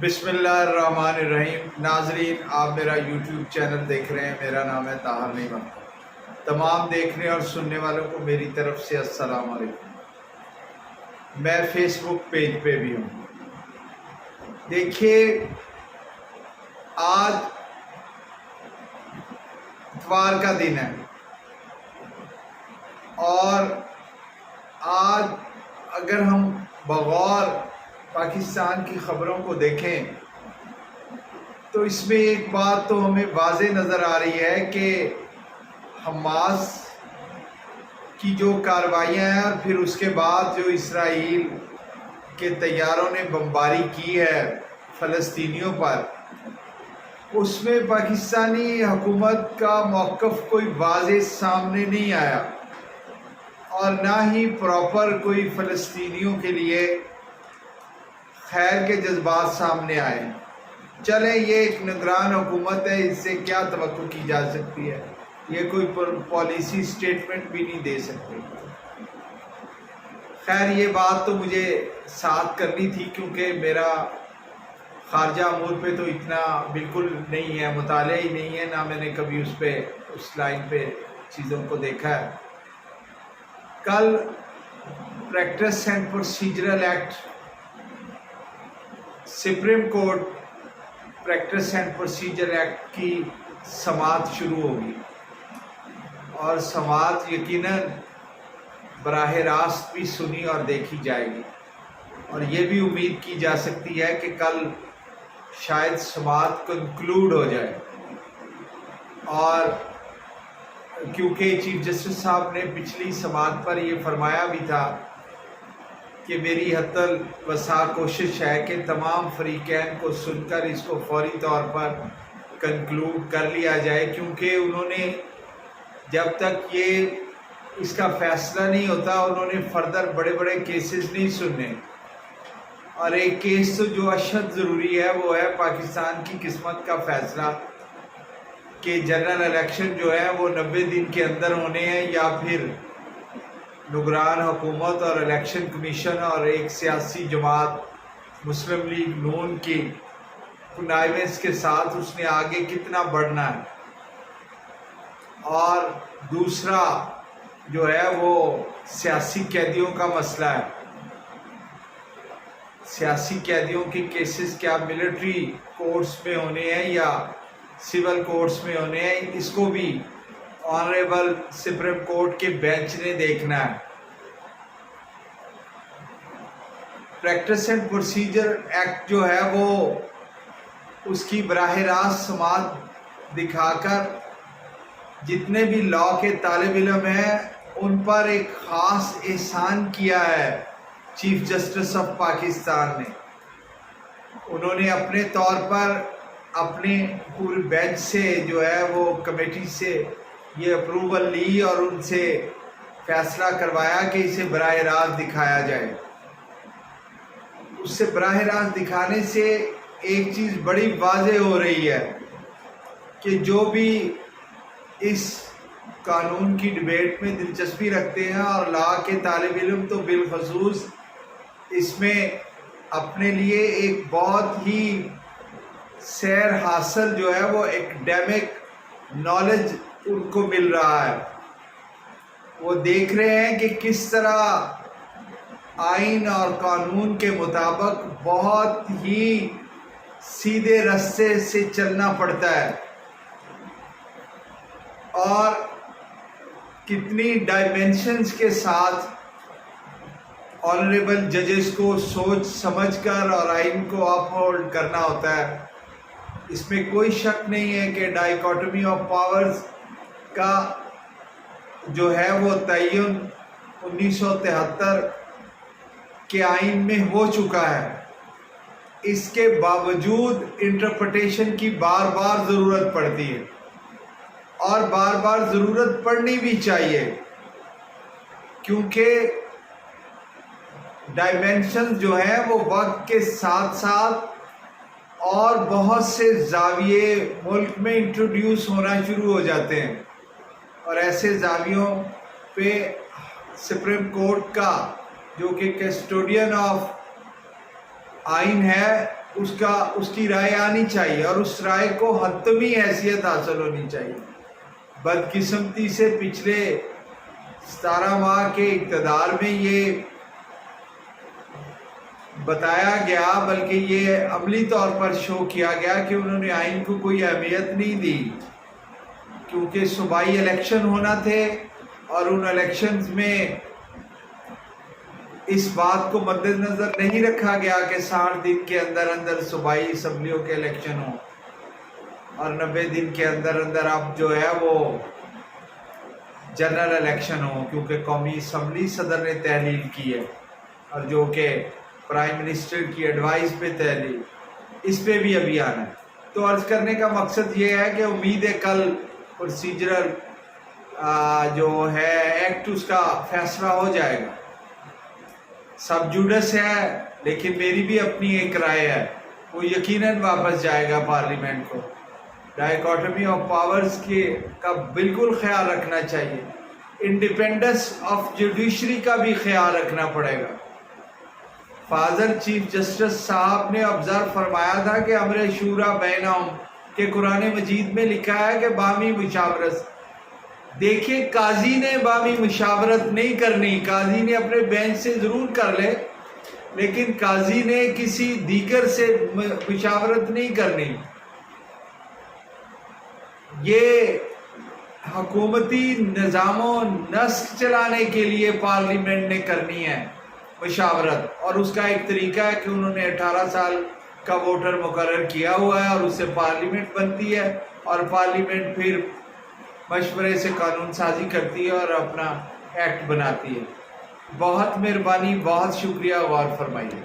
بسم اللہ الرحمن الرحیم۔ ناظرین، آپ میرا یوٹیوب چینل دیکھ رہے ہیں، میرا نام ہے طاہر نعیم۔ تمام دیکھنے اور سننے والوں کو میری طرف سے السلام علیکم۔ میں فیس بک پیج پہ بھی ہوں۔ دیکھیے، آج اتوار کا دن ہے اور آج اگر ہم بغور پاکستان کی خبروں کو دیکھیں تو اس میں ایک بات تو ہمیں واضح نظر آ رہی ہے کہ حماس کی جو کارروائیاں ہیں اور پھر اس کے بعد جو اسرائیل کے طیاروں نے بمباری کی ہے فلسطینیوں پر، اس میں پاکستانی حکومت کا موقف کوئی واضح سامنے نہیں آیا اور نہ ہی پراپر کوئی فلسطینیوں کے لیے خیر کے جذبات سامنے آئے۔ چلیں، یہ ایک نگران حکومت ہے، اس سے کیا توقع کی جا سکتی ہے؟ یہ کوئی پالیسی سٹیٹمنٹ بھی نہیں دے سکتی۔ خیر، یہ بات تو مجھے ساتھ کرنی تھی کیونکہ میرا خارجہ امور پہ تو اتنا بالکل نہیں ہے، مطالعہ ہی نہیں ہے، نہ میں نے کبھی اس لائن پہ چیزوں کو دیکھا ہے۔ کل practice and procedural act, supreme court practice and procedure act کی سماعت شروع ہوگی اور سماعت یقیناً براہ راست بھی سنی اور دیکھی جائے گی، اور یہ بھی امید کی جا سکتی ہے کہ کل شاید سماعت کنکلوڈ ہو جائے، اور کیونکہ چیف جسٹس صاحب نے پچھلی سماعت پر یہ فرمایا بھی تھا کہ میری حتی الوسع کوشش ہے کہ تمام فریقین کو سن کر اس کو فوری طور پر کنکلوڈ کر لیا جائے، کیونکہ انہوں نے جب تک اس کا فیصلہ نہیں ہوتا انہوں نے فردر بڑے بڑے کیسز نہیں سننے، اور ایک کیس تو جو اشد ضروری ہے وہ ہے پاکستان کی قسمت کا فیصلہ کہ جنرل الیکشن جو ہے وہ 90 دن کے اندر ہونے ہیں یا پھر نگران حکومت اور الیکشن کمیشن اور ایک سیاسی جماعت مسلم لیگ نون کی کنائیونس کے ساتھ اس نے آگے کتنا بڑھنا ہے۔ اور دوسرا جو ہے وہ سیاسی قیدیوں کا مسئلہ ہے۔ سیاسی قیدیوں کے کیسز کیا ملٹری کورٹس میں ہونے ہیں یا سول کورٹس میں ہونے ہیں، اس کو بھی آنریبل سپریم کورٹ کے بینچ نے دیکھنا ہے۔ پریکٹس اینڈ پروسیجر ایکٹ جو ہے وہ اس کی براہ راست سماعت دکھا کر جتنے بھی لاء کے طالب علم ہیں ان پر ایک خاص احسان کیا ہے چیف جسٹس آف پاکستان نے۔ انہوں نے اپنے طور پر اپنے پورے بینچ سے جو ہے وہ کمیٹی سے یہ اپروول لی اور ان سے فیصلہ کروایا کہ اسے براہ راست دکھایا جائے۔ اس سے براہ راست دکھانے سے ایک چیز بڑی واضح ہو رہی ہے کہ جو بھی اس قانون کی ڈیبیٹ میں دلچسپی رکھتے ہیں اور لاء کے طالب علم تو بالخصوص اس میں اپنے لیے ایک بہت ہی سیر حاصل جو ہے وہ ایکڈیمک نالج ان کو مل رہا ہے۔ وہ دیکھ رہے ہیں کہ کس طرح آئین اور قانون کے مطابق بہت ہی سیدھے راستے سے چلنا پڑتا ہے اور کتنی ڈائمینشنز کے ساتھ آنریبل ججز کو سوچ سمجھ کر اور آئین کو اپ ہولڈ کرنا ہوتا ہے۔ اس میں کوئی شک نہیں ہے کہ ڈائیکاٹمی آف پاورز کا جو ہے وہ تعین 1973 کے آئین میں ہو چکا ہے۔ اس کے باوجود انٹرپریٹیشن کی بار بار ضرورت پڑتی ہے اور بار بار ضرورت پڑنی بھی چاہیے، کیونکہ ڈائمینشن جو ہیں وہ وقت کے ساتھ ساتھ اور بہت سے زاویے ملک میں انٹروڈیوس ہونا شروع ہو جاتے ہیں، اور ایسے زاویوں پہ سپریم کورٹ کا جو کہ کسٹوڈین آف آئین ہے اس کی رائے آنی چاہیے اور اس رائے کو حتمی حیثیت حاصل ہونی چاہیے۔ بدقسمتی سے پچھلے 17 ماہ کے اقتدار میں یہ بتایا گیا، بلکہ یہ عملی طور پر شو کیا گیا کہ انہوں نے آئین کو کوئی اہمیت نہیں دی، کیونکہ صوبائی الیکشن ہونا تھے اور ان الیکشنز میں اس بات کو مد نظر نہیں رکھا گیا کہ 60 دن کے اندر اندر صوبائی اسمبلیوں کے الیکشن ہوں اور 90 دن کے اندر اندر اب جو ہے وہ جنرل الیکشن ہوں، کیونکہ قومی اسمبلی صدر نے تحلیل کی ہے اور جو کہ پرائم منسٹر کی ایڈوائز پہ تحلیل، اس پہ بھی ابھی آنا ہے۔ تو عرض کرنے کا مقصد یہ ہے کہ امید ہے کل پروسیجرل جو ہے ایکٹ اس کا فیصلہ ہو جائے گا۔ سب جوڈس ہے، لیکن میری بھی اپنی ایک رائے ہے، وہ یقیناً واپس جائے گا پارلیمنٹ کو۔ ڈائیکاٹمی آف پاورز کا بالکل خیال رکھنا چاہیے، انڈیپینڈنس آف جوڈیشری کا بھی خیال رکھنا پڑے گا۔ فاضل چیف جسٹس صاحب نے آبزرو فرمایا تھا کہ امر شورا بینہم کہ قرآن مجید میں لکھا ہے کہ باہمی مشاورت۔ دیکھیں، قاضی نے باہمی مشاورت نہیں کرنی، قاضی نے اپنے بینچ سے ضرور کر لے، لیکن قاضی نے کسی دیگر سے مشاورت نہیں کرنی۔ یہ حکومتی نظام و نسق چلانے کے لیے پارلیمنٹ نے کرنی ہے مشاورت، اور اس کا ایک طریقہ ہے کہ انہوں نے 18 سال کا ووٹر مقرر کیا ہوا ہے اور اس سے پارلیمنٹ بنتی ہے اور پارلیمنٹ پھر مشورے سے قانون سازی کرتی ہے اور اپنا ایکٹ بناتی ہے۔ بہت مہربانی، بہت شکریہ، غور فرمائیے۔